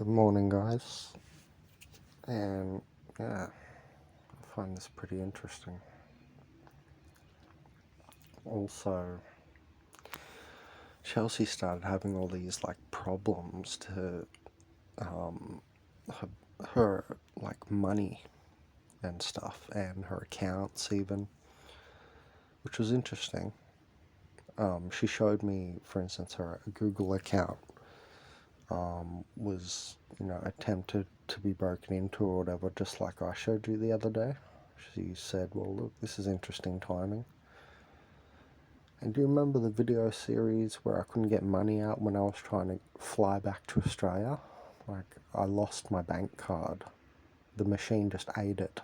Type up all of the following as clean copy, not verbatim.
Good morning, guys. And yeah, I find this pretty interesting. Also, Chelsea started having all these like problems to um, her, her like money and stuff, and her accounts even, which was interesting. She showed me, for instance, her Google account was attempted to be broken into or whatever, just like I showed you the other day. She said, "Well, look, this is interesting timing." And do you remember the video series where I couldn't get money out when I was trying to fly back to Australia? Like, I lost my bank card. The machine just ate it.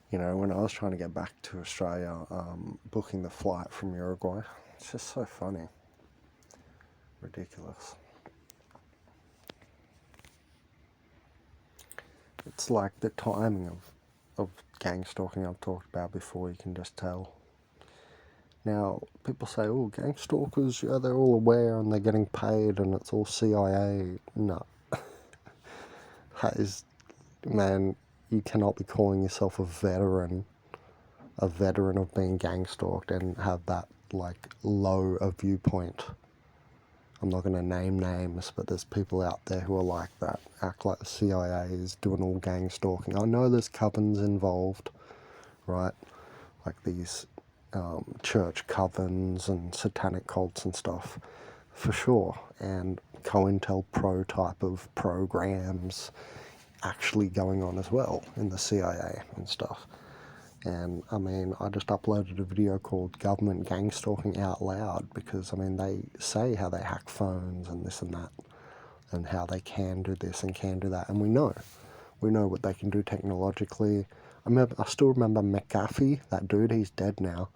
When I was trying to get back to Australia, booking the flight from Uruguay. It's just so funny. Ridiculous. It's like the timing of gang stalking I've talked about before, you can just tell. Now, people say, oh, gang stalkers, yeah, they're all aware and they're getting paid and it's all CIA. No. That is, man, you cannot be calling yourself a veteran of being gang stalked and have that, like, low a viewpoint. I'm not going to name names, but there's people out there who are like that, act like the CIA is doing all gang stalking. I know there's covens involved, right? Like these church covens and satanic cults and stuff, for sure, and COINTELPRO type of programs actually going on as well in the CIA and stuff. And I mean, I just uploaded a video called Government Gang Stalking Out Loud because, I mean, they say how they hack phones and this and that, and how they can do this and can do that, and we know what they can do technologically. I still remember McAfee, that dude, he's dead now,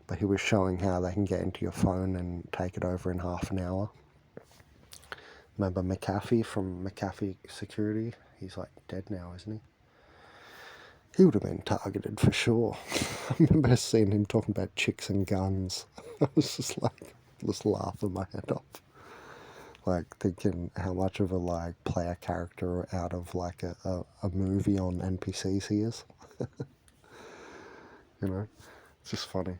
but he was showing how they can get into your phone and take it over in half an hour. Remember McAfee from McAfee Security? He's like dead now, isn't he? He would have been targeted for sure. I remember seeing him talking about chicks and guns. I was just laughing my head off. Like, thinking how much of a, like, player character out of, like, a movie on NPCs he is. It's just funny.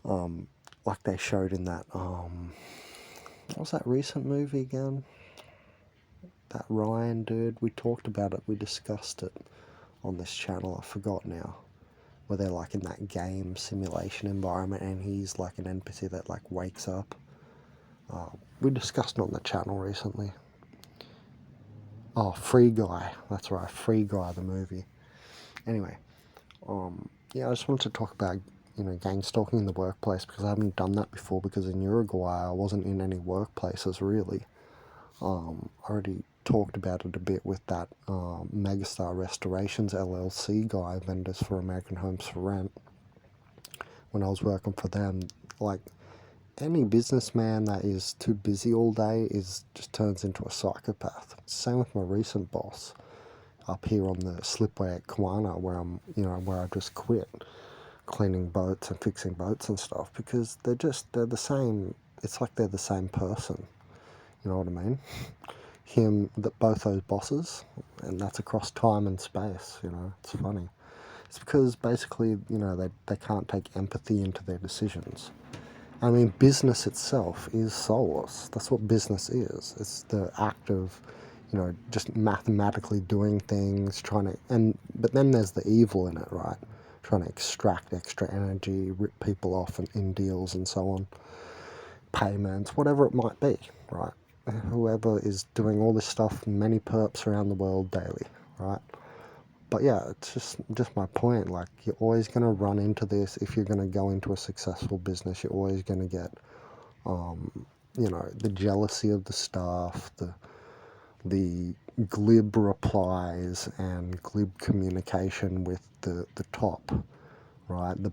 Like they showed in that, what was that recent movie again? That Ryan dude, we talked about it, we discussed it on this channel, I forgot now. Where they're like in that game simulation environment and he's like an NPC that like wakes up. We discussed it on the channel recently. Oh, Free Guy, that's right, Free Guy, the movie. Anyway, yeah, I just wanted to talk about, gang stalking in the workplace because I haven't done that before, because in Uruguay I wasn't in any workplaces really. I already talked about it a bit with that Megastar Restorations LLC guy, Vendors for American Homes for Rent. When I was working for them, like, any businessman that is too busy all day just turns into a psychopath. Same with my recent boss up here on the slipway at Kiwana, where I just quit cleaning boats and fixing boats and stuff, because they're the same. It's like they're the same person. You know what I mean? Both those bosses, and that's across time and space. It's funny. It's because basically, they can't take empathy into their decisions. I mean, business itself is soulless. That's what business is. It's the act of, just mathematically doing things, but then there's the evil in it, right? Trying to extract extra energy, rip people off in deals and so on, payments, whatever it might be, right? Whoever is doing all this stuff, many perps around the world daily, right? But yeah, it's just my point. Like, you're always going to run into this if you're going to go into a successful business. You're always going to get, the jealousy of the staff, the glib replies and glib communication with the top, right? The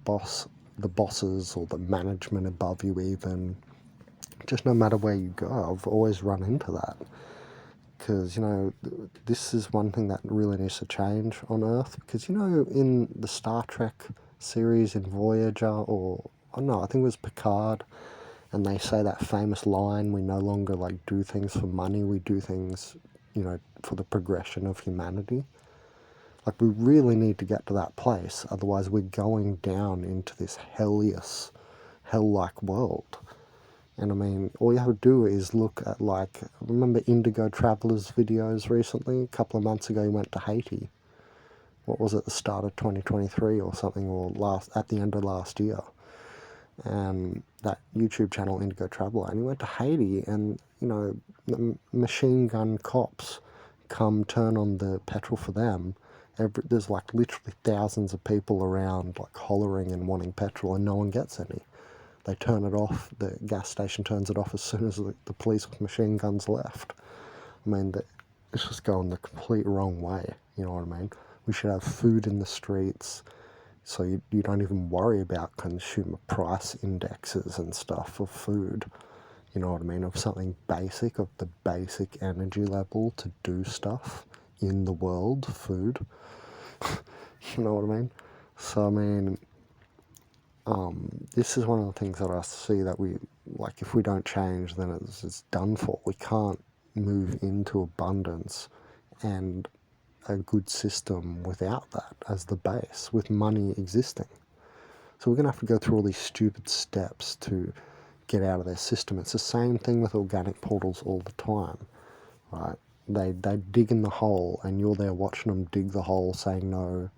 bosses or the management above you even. Just no matter where you go, I've always run into that. Because, this is one thing that really needs to change on Earth. Because, in the Star Trek series in Voyager, or, oh no, I think it was Picard, And they say that famous line, we no longer like do things for money, we do things, for the progression of humanity. Like, we really need to get to that place, otherwise we're going down into this hell-like world. And I mean, all you have to do is look at, like, remember Indigo Traveler's videos recently? A couple of months ago he went to Haiti. What was it, the start of 2023 or something, or at the end of last year? And that YouTube channel, Indigo Traveler, and he went to Haiti, and, the machine gun cops come turn on the petrol for them. There's like literally thousands of people around, like hollering and wanting petrol, and no one gets any. They turn it off, the gas station turns it off as soon as the police with machine guns left. I mean, it's just going the complete wrong way, you know what I mean? We should have food in the streets, so you don't even worry about consumer price indexes and stuff of food, you know what I mean, of something basic, of the basic energy level to do stuff in the world, food. You know what I mean? So, I mean, this is one of the things that I see that we, like, if we don't change, then it's done for. We can't move into abundance and a good system without that as the base, with money existing. So we're going to have to go through all these stupid steps to get out of their system. It's the same thing with organic portals all the time, right? They dig in the hole, and you're there watching them dig the hole, saying no,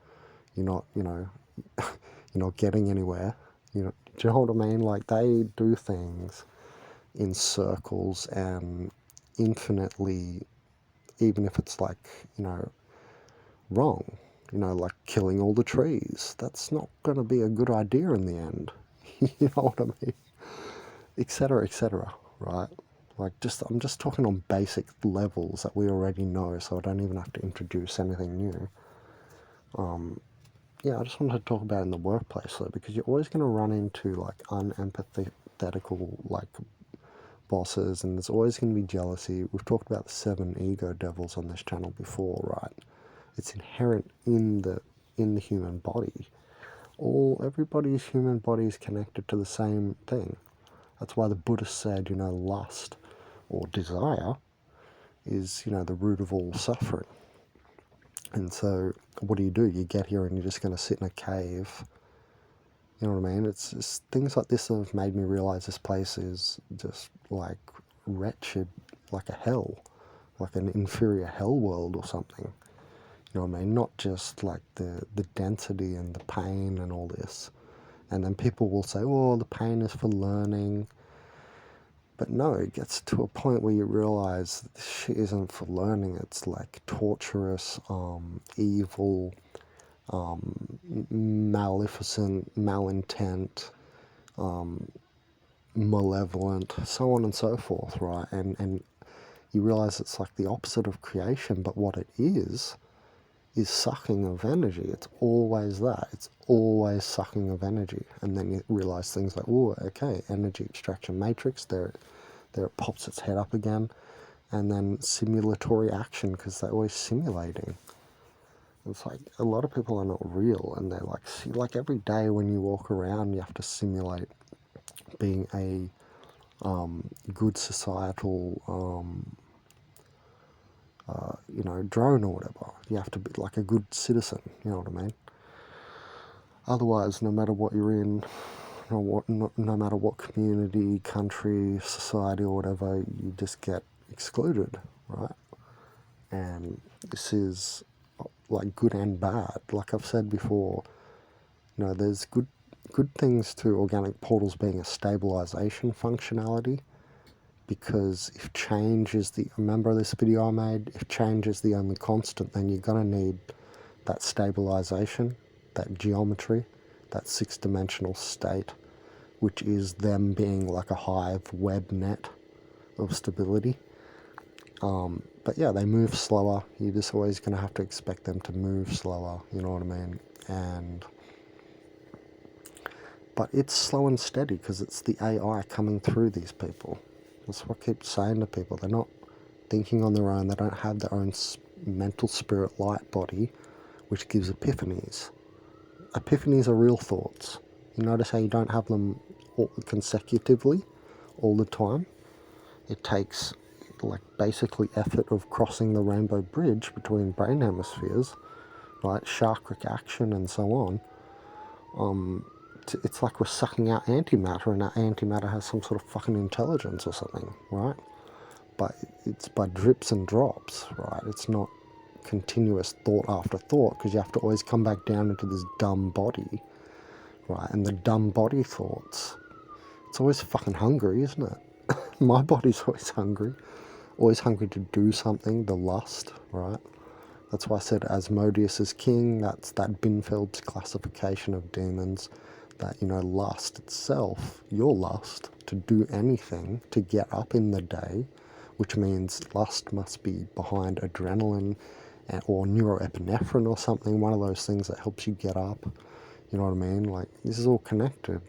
you're not, you're not getting anywhere. Do you know what I mean? Like, they do things in circles and infinitely, even if it's like, wrong, like killing all the trees. That's not going to be a good idea in the end. You know what I mean? Etc., right? Like, I'm just talking on basic levels that we already know, so I don't even have to introduce anything new. Yeah, I just wanted to talk about it in the workplace, though, because you're always going to run into, like, unempathetical, like, bosses, and there's always going to be jealousy. We've talked about the 7 ego devils on this channel before, right? It's inherent in the human body. Everybody's human body is connected to the same thing. That's why the Buddhist said, lust or desire is, the root of all suffering. And so what do? You get here and you're just going to sit in a cave. You know what I mean? It's things like this that have made me realize this place is just like wretched, like a hell, like an inferior hell world or something. You know what I mean? Not just like the density and the pain and all this. And then people will say, oh, the pain is for learning. But no, it gets to a point where you realize this shit isn't for learning. It's like torturous, evil, maleficent, malintent, malevolent, so on and so forth, right? And you realize it's like the opposite of creation, but what it is sucking of energy. It's always that. It's always sucking of energy. And then you realize things like, oh, okay, energy extraction matrix, there it pops its head up again. And then simulatory action, because they're always simulating. It's like a lot of people are not real, and they're like every day when you walk around, you have to simulate being a good societal drone or whatever. You have to be like a good citizen, you know what I mean? Otherwise, no matter what you're in, no matter what community, country, society or whatever, you just get excluded, right? And this is like good and bad. Like I've said before, there's good things to organic portals being a stabilization functionality. Because if change is remember this video I made, if change is the only constant, then you're going to need that stabilization, that geometry, that 6-dimensional state, which is them being like a hive web net of stability. But yeah, they move slower. You're just always going to have to expect them to move slower, you know what I mean? But it's slow and steady because it's the AI coming through these people. That's what I keep saying to people. They're not thinking on their own. They don't have their own mental spirit light body, which gives epiphanies. Epiphanies are real thoughts. You notice how you don't have them consecutively? all the time. It takes like basically effort of crossing the rainbow bridge between brain hemispheres, right? Chakric action and so on. It's like we're sucking out antimatter, and that antimatter has some sort of fucking intelligence or something, right? But it's by drips and drops, right? It's not continuous thought after thought, because you have to always come back down into this dumb body, right? And the dumb body thoughts, it's always fucking hungry, isn't it? My body's always hungry to do something, the lust, right? That's why I said Asmodeus is king. That's that Binfeld's classification of demons, that, you know, lust itself, your lust to do anything, to get up in the day, which means lust must be behind adrenaline or neuroepinephrine or something, one of those things that helps you get up. You know what I mean? Like, this is all connected.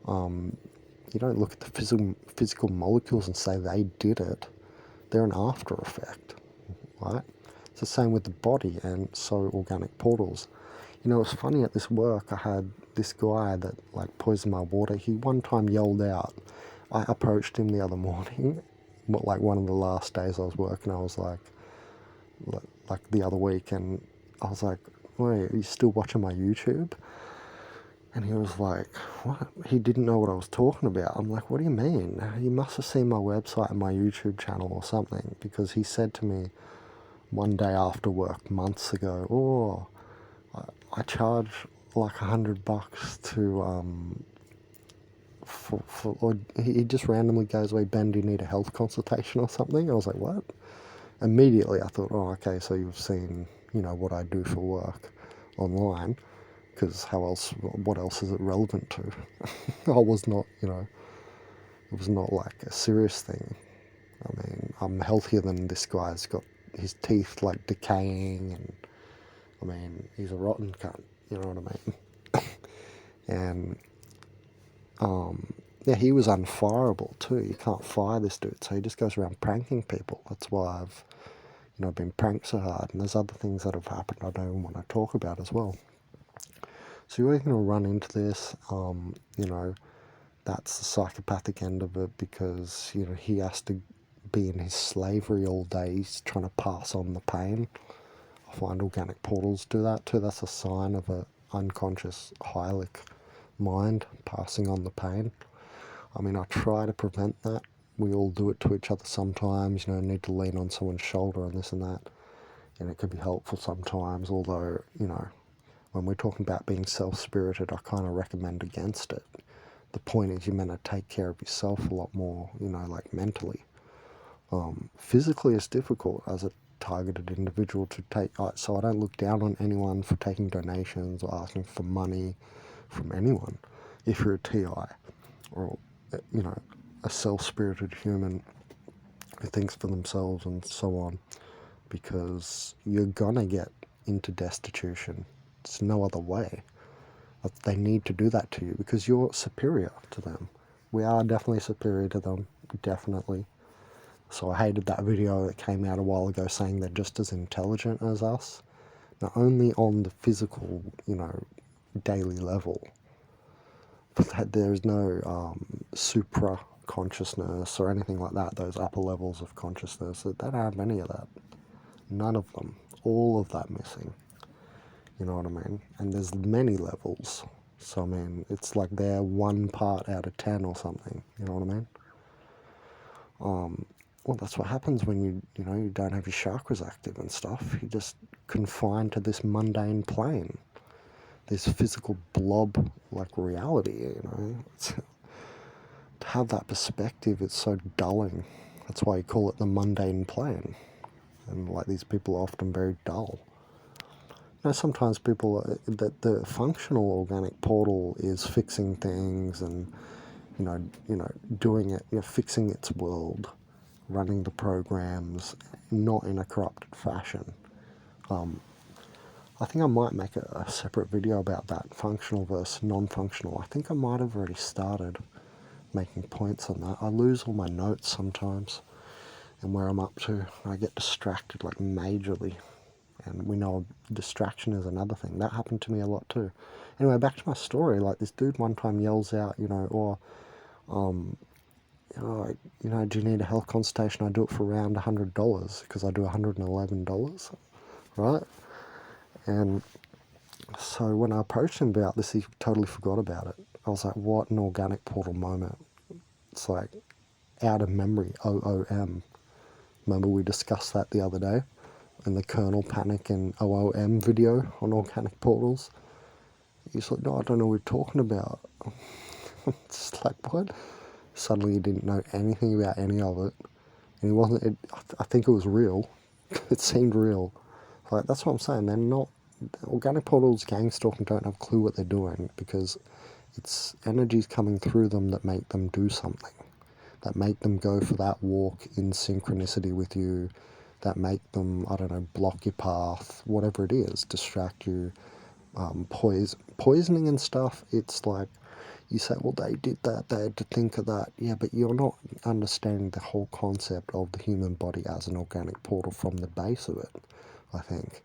You don't look at the physical molecules and say they did it. They're an after effect, right? It's the same with the body, and so organic portals. You know, it's funny, at this work I had this guy that like poisoned my water. He one time yelled out. I approached him the other morning, like one of the last days I was working. I was like the other week, and I was like, wait, are you still watching my YouTube? And he was like, what? He didn't know what I was talking about. I'm like, what do you mean? You must have seen my website and my YouTube channel or something, because he said to me one day after work months ago, oh, I charge like $100 to or he just randomly goes away, Ben, do you need a health consultation or something? I was like, what? Immediately I thought, oh, okay, so you've seen, you know, what I do for work online, because what else is it relevant to? I was not, you know, it was not like a serious thing. I mean, I'm healthier than this guy's got his teeth like decaying, and I mean, he's a rotten cunt, you know what I mean? And yeah, he was unfireable too. You can't fire this dude, so he just goes around pranking people. That's why I've, you know, been pranked so hard. And there's other things that have happened I don't even want to talk about as well. So you're going to run into this, you know, that's the psychopathic end of it, because, you know, he has to be in his slavery all day. He's trying to pass on the pain. I find organic portals do that too. That's a sign of an unconscious Hylic mind passing on the pain. I mean, I try to prevent that. We all do it to each other sometimes, you know, need to lean on someone's shoulder and this and that. And it can be helpful sometimes, although, you know, when we're talking about being self-spirited, I kind of recommend against it. The point is, you're meant to take care of yourself a lot more, you know, like mentally. Physically, it's difficult as a targeted individual to take, so I don't look down on anyone for taking donations or asking for money from anyone. If you're a TI or, you know, a self-spirited human who thinks for themselves and so on, because you're gonna get into destitution. It's no other way. They need to do that to you because you're superior to them. We are definitely superior to them, definitely. So I hated that video that came out a while ago saying they're just as intelligent as us. Not only on the physical, you know, daily level, but that there's no supra consciousness or anything like that, those upper levels of consciousness. They don't have any of that. None of them. All of that missing. You know what I mean? And there's many levels. So, I mean, it's like they're 1 part out of 10 or something. You know what I mean? Well, that's what happens when you know, you don't have your chakras active and stuff. You're just confined to this mundane plane. This physical blob like reality, you know. To have that perspective, it's so dulling. That's why you call it the mundane plane. And like, these people are often very dull. You know, sometimes people, that the functional organic portal is fixing things and, you know, doing it, you know, fixing its world, running the programs, not in a corrupted fashion. I think I might make a separate video about that, functional versus non-functional. I think I might have already started making points on that. I lose all my notes sometimes and where I'm up to. I get distracted like majorly. And we know distraction is another thing. That happened to me a lot too. Anyway, back to my story. Like, this dude one time yells out, you know, or do you need a health consultation? I do it for around $100 because I do $111, right? And so when I approached him about this, he totally forgot about it. I was like, what an organic portal moment. It's like out of memory, OOM. Remember we discussed that the other day in the kernel panic and OOM video on organic portals? He's like, no, I don't know what you're talking about. It's like, what? Suddenly he didn't know anything about any of it. And he wasn't, I think it was real. It seemed real. Like, that's what I'm saying. They're not, organic portals, gang stalking don't have a clue what they're doing because it's energies coming through them that make them do something. That make them go for that walk in synchronicity with you. That make them, I don't know, block your path, whatever it is, distract you. Poisoning and stuff, it's like, you say, well, they did that, they had to think of that. Yeah, but you're not understanding the whole concept of the human body as an organic portal from the base of it, I think.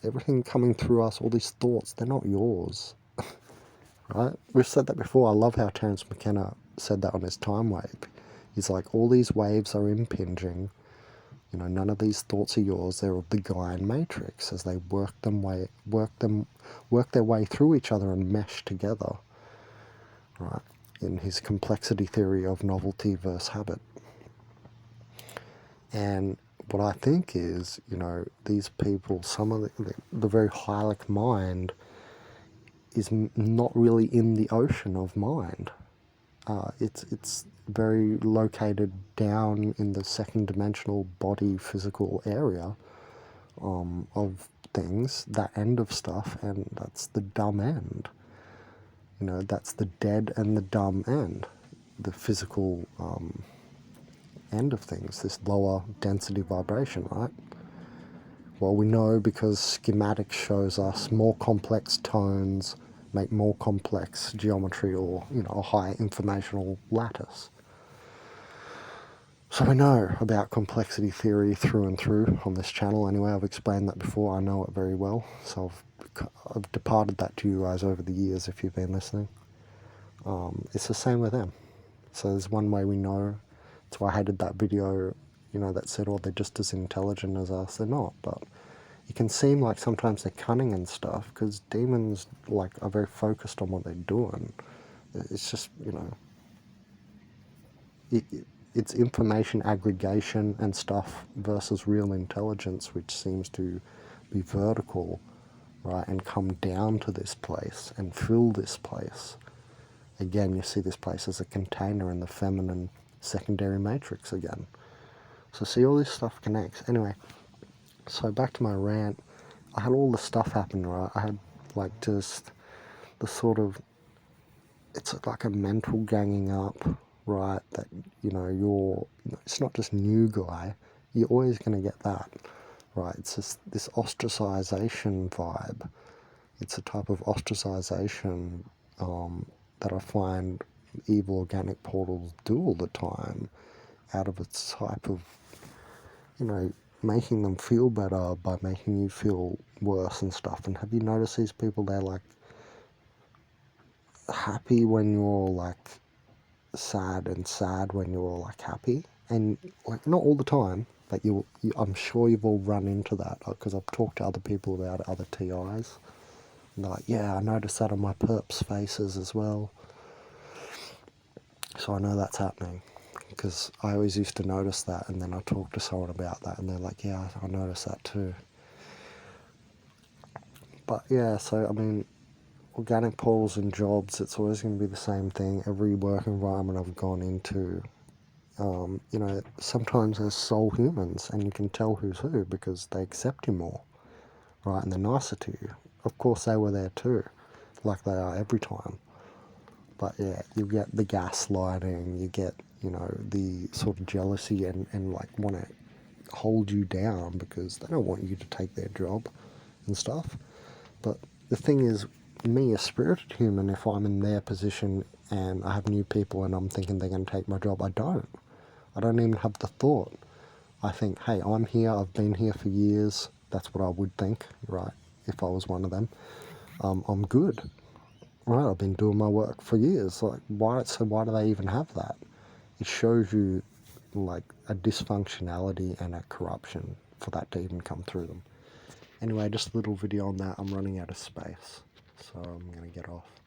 Everything coming through us, all these thoughts, they're not yours, right? We've said that before. I love how Terence McKenna said that on his time wave. He's like, all these waves are impinging. None of these thoughts are yours. They're of the Gaian matrix as they work their way through each other and mesh together, right? In his complexity theory of novelty versus habit. And what I think is, these people, some of the very Hylic mind is not really in the ocean of mind. It's very located down in the second dimensional body physical area of things, that end of stuff, and that's the dumb end. That's the dead and the dumb end, the physical end of things, this lower density vibration, right? Well, we know because schematics shows us more complex tones make more complex geometry or, a high informational lattice. So we know about complexity theory through and through on this channel. Anyway, I've explained that before. I know it very well. So I've departed that to you guys over the years if you've been listening. It's the same with them. So there's one way we know. That's why I hated that video, that said, oh, they're just as intelligent as us. They're not, but it can seem like sometimes they're cunning and stuff because demons are very focused on what they're doing. It's just, it's information aggregation and stuff versus real intelligence, which seems to be vertical, right, and come down to this place and fill this place. Again, you see this place as a container in the feminine secondary matrix again. So see, all this stuff connects. Anyway, so back to my rant. I had all the stuff happen, right? I had just the sort of, it's like a mental ganging up, right? That, it's not just new guy. You're always going to get that, right? It's just this ostracization vibe. It's a type of ostracization that I find evil organic portals do all the time out of its type of, making them feel better by making you feel worse and stuff. And have you noticed these people, they're happy when you're sad and sad when you're happy, and not all the time, but I'm sure you've all run into that because I've talked to other people about it, other TIs, and they're like, yeah, I noticed that on my perps' faces as well. So I know that's happening because I always used to notice that, and then I talked to someone about that and they're like, yeah, I noticed that too. But yeah, so I mean, organic portals and jobs, it's always going to be the same thing. Every work environment I've gone into, sometimes there's soul humans and you can tell who's who because they accept you more, right? And they're nicer to you. Of course, they were there too, like they are every time. But yeah, you get the gaslighting, you get, the sort of jealousy and want to hold you down because they don't want you to take their job and stuff. But the thing is, me, a spirited human, if I'm in their position and I have new people and I'm thinking they're going to take my job, I don't. I don't even have the thought. I think, hey, I'm here, I've been here for years. That's what I would think, right, if I was one of them. I'm good, right, I've been doing my work for years. Like, why do they even have that? It shows you, like, a dysfunctionality and a corruption for that to even come through them. Anyway, just a little video on that. I'm running out of space, so I'm going to get off.